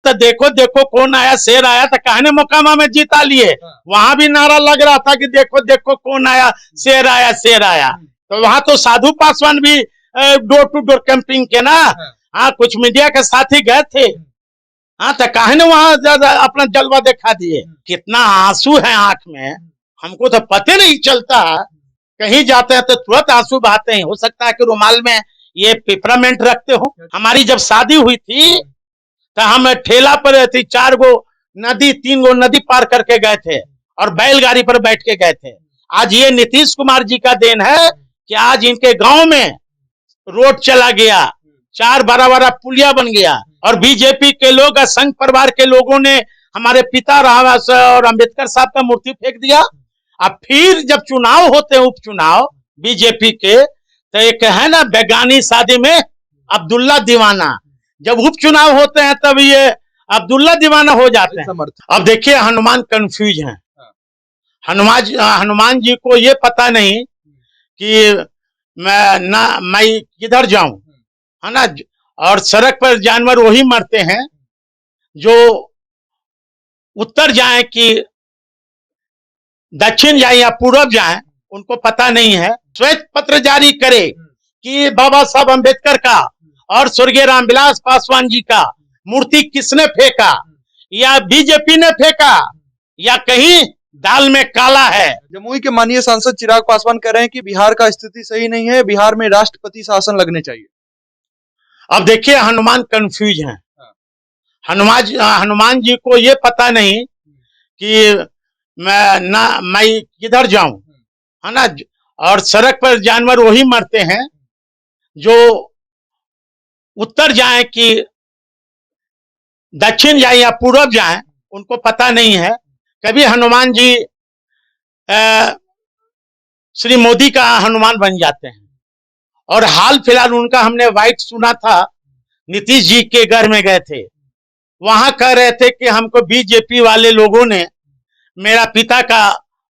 तो देखो देखो कौन आया, शेर आया, तो कहने मोकामा में जीता लिए, वहां भी नारा लग रहा था कि देखो देखो कौन आया, शेर आया, शेर आया। तो वहां तो साधु पासवान भी डोर टू डोर कैंपिंग के ना, हाँ कुछ मीडिया के साथी गए थे, हाँ तो कहने वहां ज्यादा अपना जलवा दिखा दिए। कितना आंसू है आंख में, हमको तो पता नहीं चलता, कहीं जाते हैं तो तुरंत आंसू बहाते हैं। हो सकता है कि रुमाल में ये पेपरामेंट रखते हो। हमारी जब शादी हुई थी तो हम ठेला पर थी, 4 गो नदी 3 गो नदी पार करके गए थे और बैलगाड़ी पर बैठ के गए थे। आज ये नीतीश कुमार जी का देन है कि आज इनके गांव में रोड चला गया, 4 बड़ा-बड़ा पुलिया बन गया, और बीजेपी के लोग, संघ परिवार के लोगों ने हमारे पिता राम और अंबेडकर साहब का मूर्ति फेंक दिया। अब फिर जब चुनाव होते हैं, उपचुनाव बीजेपी के, तो एक है ना बेगानी शादी में अब्दुल्ला दीवाना, जब उपचुनाव होते हैं तब ये अब्दुल्ला दीवाना हो जाते हैं। अब देखिए हनुमान कंफ्यूज हैं। हनुमान जी को ये पता नहीं कि मैं किधर जाऊं, है ना। और सड़क पर जानवर वही मरते हैं जो उत्तर जाए कि दक्षिण जाए या पूर्व जाए, उनको पता नहीं है। श्वेत पत्र जारी करे कि बाबा साहब अम्बेडकर का और स्वर्गीय रामविलास पासवान जी का मूर्ति किसने फेंका, या बीजेपी ने फेंका, या कहीं दाल में काला है। जमुई के माननीय सांसद चिराग पासवान कह रहे हैं कि बिहार का स्थिति सही नहीं है, बिहार में राष्ट्रपति शासन लगने चाहिए। अब देखिए हनुमान कंफ्यूज हैं। हनुमान जी को ये पता नहीं कि मैं किधर जाऊं, है ना। और सड़क पर जानवर वही मरते हैं जो उत्तर जाए कि दक्षिण जाए या पूर्व जाए, उनको पता नहीं है। कभी हनुमान जी श्री मोदी का हनुमान बन जाते हैं। और हाल फिलहाल उनका हमने वाइट सुना था, नीतीश जी के घर में गए थे, वहां कह रहे थे कि हमको बीजेपी वाले लोगों ने मेरा पिता का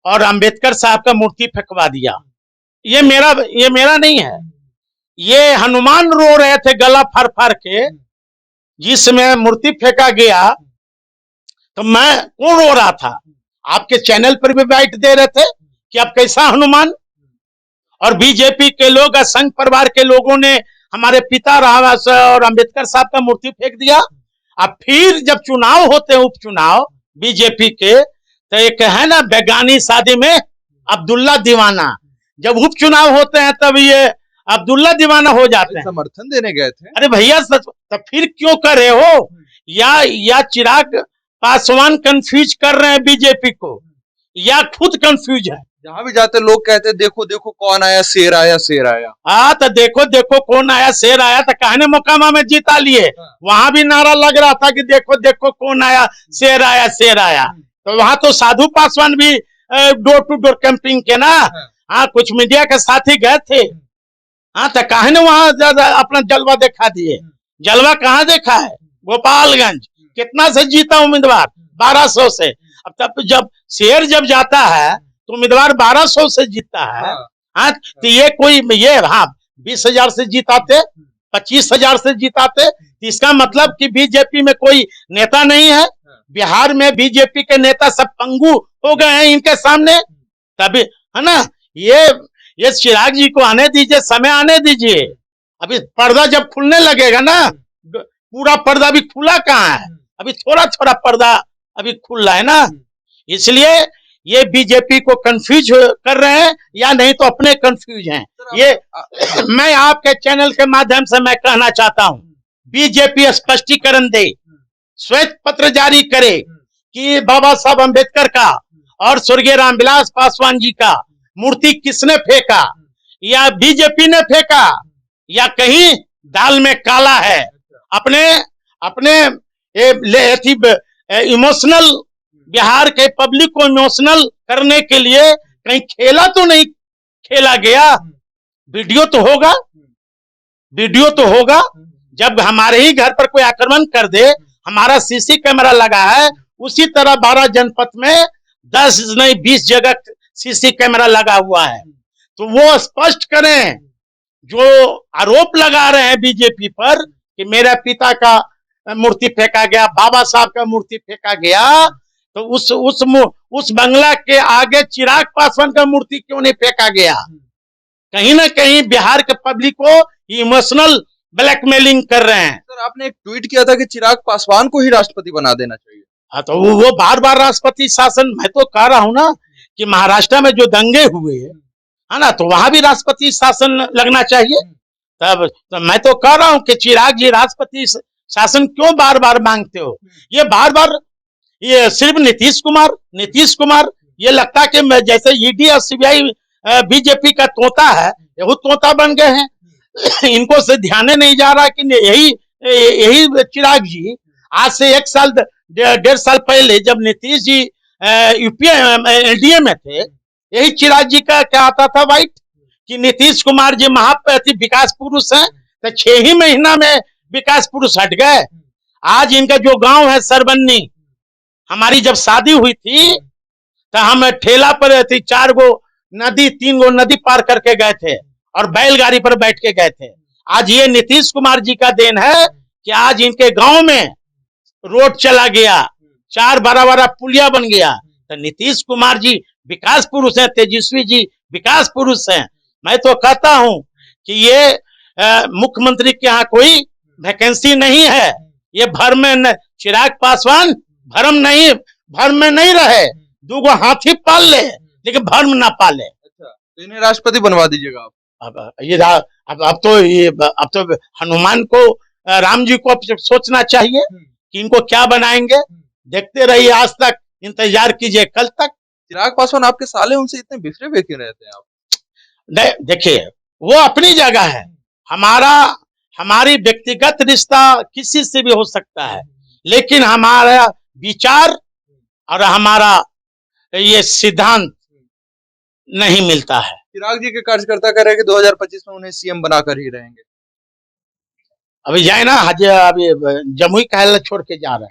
और अंबेडकर साहब का मूर्ति फेंकवा दिया। ये मेरा नहीं है, ये हनुमान रो रहे थे गला फाड़ फाड़ के, जिसमें मूर्ति फेंका गया। तो मैं कौन रो रहा था? आपके चैनल पर भी बाइट दे रहे थे कि आप कैसा हनुमान। और बीजेपी के लोग, संघ परिवार के लोगों ने हमारे पिता राम और अंबेडकर साहब का मूर्ति फेंक दिया। अब फिर जब चुनाव होते हैं, उपचुनाव बीजेपी के, तो एक है ना बेगानी शादी में अब्दुल्ला दीवाना, जब उपचुनाव होते हैं तब ये अब्दुल्ला दीवाना हो जाते हैं। समर्थन देने गए थे। अरे भैया तो फिर क्यों कर रहे हो? या चिराग पासवान कंफ्यूज कर रहे हैं बीजेपी को, या खुद कंफ्यूज है? जहां भी जाते लोग कहते देखो देखो कौन आया, शेर आया, शेर आया। हाँ तो देखो देखो कौन आया, शेर आया, तो कहने मोकामा में जीता लिए, वहां भी नारा लग रहा था कि देखो देखो कौन आया, शेर आया, शेर आया। तो वहां तो साधु पासवान भी डोर टू डोर कैंपिंग के ना, हाँ कुछ मीडिया के साथी गए थे, हाँ तो कहने वहां ज्यादा अपना जलवा दिखा दिए। जलवा कहाँ देखा है? गोपालगंज। कितना से जीता उम्मीदवार? 1200 से। अब तब जब शेर जब जाता है तो उम्मीदवार 1200 से जीतता है। हाँ तो ये 20,000 से जीताते, 25,000 से जीताते, तो इसका मतलब कि बीजेपी में कोई नेता नहीं है। बिहार में बीजेपी के नेता सब पंगु हो गए हैं इनके सामने, तभी है ना। ये चिराग जी को आने दीजिए, समय आने दीजिए। अभी पर्दा जब खुलने लगेगा ना, पूरा पर्दा अभी खुला कहाँ है, अभी थोड़ा थोड़ा पर्दा अभी खुल रहा है ना। इसलिए ये बीजेपी को कंफ्यूज कर रहे हैं, या नहीं तो अपने कंफ्यूज हैं। ये मैं आपके चैनल के माध्यम से मैं कहना चाहता हूं, बीजेपी स्पष्टीकरण दे, श्वेत पत्र जारी करे कि बाबा साहब अम्बेडकर का और स्वर्गीय रामविलास पासवान जी का मूर्ति किसने फेंका, या बीजेपी ने फेंका, या कहीं दाल में काला है। अपने इमोशनल, बिहार के पब्लिक को इमोशनल करने के लिए कहीं खेला तो नहीं खेला गया। वीडियो तो होगा। जब हमारे ही घर पर कोई आक्रमण कर दे, हमारा सीसी कैमरा लगा है, उसी तरह 12 जनपद में 10 नहीं 20 जगह सीसी कैमरा लगा हुआ है। तो वो स्पष्ट करें, जो आरोप लगा रहे हैं बीजेपी पर कि मेरे पिता का मूर्ति फेंका गया, बाबा साहब का मूर्ति फेंका गया, तो उस बंगला के आगे चिराग पासवान का मूर्ति क्यों नहीं फेंका गया? कहीं ना कहीं बिहार के पब्लिक को इमोशनल ब्लैकमेलिंग कर रहे हैं। सर, आपने एक ट्वीट किया था कि चिराग पासवान को ही राष्ट्रपति बना देना चाहिए। हाँ, तो वो बार बार राष्ट्रपति शासन, मैं तो कह रहा हूं ना कि महाराष्ट्र में जो दंगे हुए है ना, तो वहां भी राष्ट्रपति शासन लगना चाहिए। तब तो मैं तो कह रहा हूं कि चिराग जी राष्ट्रपति शासन क्यों बार बार मांगते हो? ये बार बार ये सिर्फ नीतीश कुमार ये लगता है कि जैसे ईडी और सीबीआई बीजेपी का तोता है, वो तोता बन गए हैं। इनको से ध्यान नहीं जा रहा कि यही चिराग जी आज से 1 साल 1.5 साल पहले जब नीतीश जी यूपीए एनडीए में थे, यही चिराग जी का क्या आता था वाइट कि नीतीश कुमार जी महापति विकास पुरुष हैं, तो 6 ही महीना में विकास पुरुष हट गए। आज इनका जो गांव है सरबन्नी, हमारी जब शादी हुई थी तो हम ठेला पर 4 गो नदी 3 गो नदी पार करके गए थे और बैलगाड़ी पर बैठ के गए थे। आज ये नीतीश कुमार जी का देन है कि आज इनके गांव में रोड चला गया, 4 बड़ा पुलिया बन गया। तो नीतीश कुमार जी विकास पुरुष हैं, तेजस्वी जी विकास पुरुष हैं। मैं तो कहता हूं कि ये मुख्यमंत्री के यहाँ कोई वैकेंसी नहीं है। ये भर में चिराग पासवान भरम में नहीं रहे, 2 गो हाथी पाल ले लेकिन भर्म ना पाले। अच्छा, तो इन्हें राष्ट्रपति बनवा दीजिएगा आप। अब तो हनुमान को, राम जी को सोचना चाहिए कि इनको क्या बनाएंगे। देखते रहिए, आज तक इंतजार कीजिए, कल तक। चिराग पासवान आपके साले, उनसे इतने बिखरे हुए क्यों रहते हैं आप? देखिए, वो अपनी जगह है, हमारी व्यक्तिगत रिश्ता किसी से भी हो सकता है, लेकिन हमारा विचार और हमारा ये सिद्धांत नहीं मिलता है। चिराग जी के कार्यकर्ता कह रहे हैं कि 2025 में उन्हें सीएम बनाकर ही रहेंगे। अभी जाए ना, अभी जमुई कहला छोड़ के जा रहे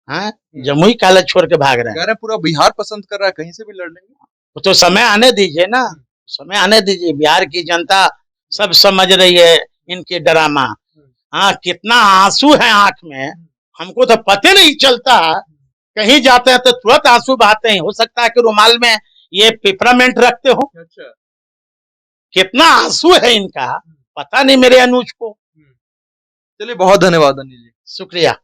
हैं, जमुई कहला छोड़ के भाग रहे हैं। कह रहे हैं पूरा बिहार पसंद कर रहा है, कहीं से भी लड़ लेंगे। तो समय आने दीजिए ना, समय आने दीजिए। बिहार की जनता सब समझ रही है इनके ड्रामा। हाँ, कितना आंसू है आंख में, हमको तो पता नहीं चलता। कहीं जाते हैं तो तुरंत आंसू बहाते हैं। हो सकता है कि रुमाल में ये पेपरामेंट रखते हो। अच्छा, कितना आंसू है इनका, पता नहीं मेरे अनुज को। चलिए, बहुत धन्यवाद अनिल जी। शुक्रिया।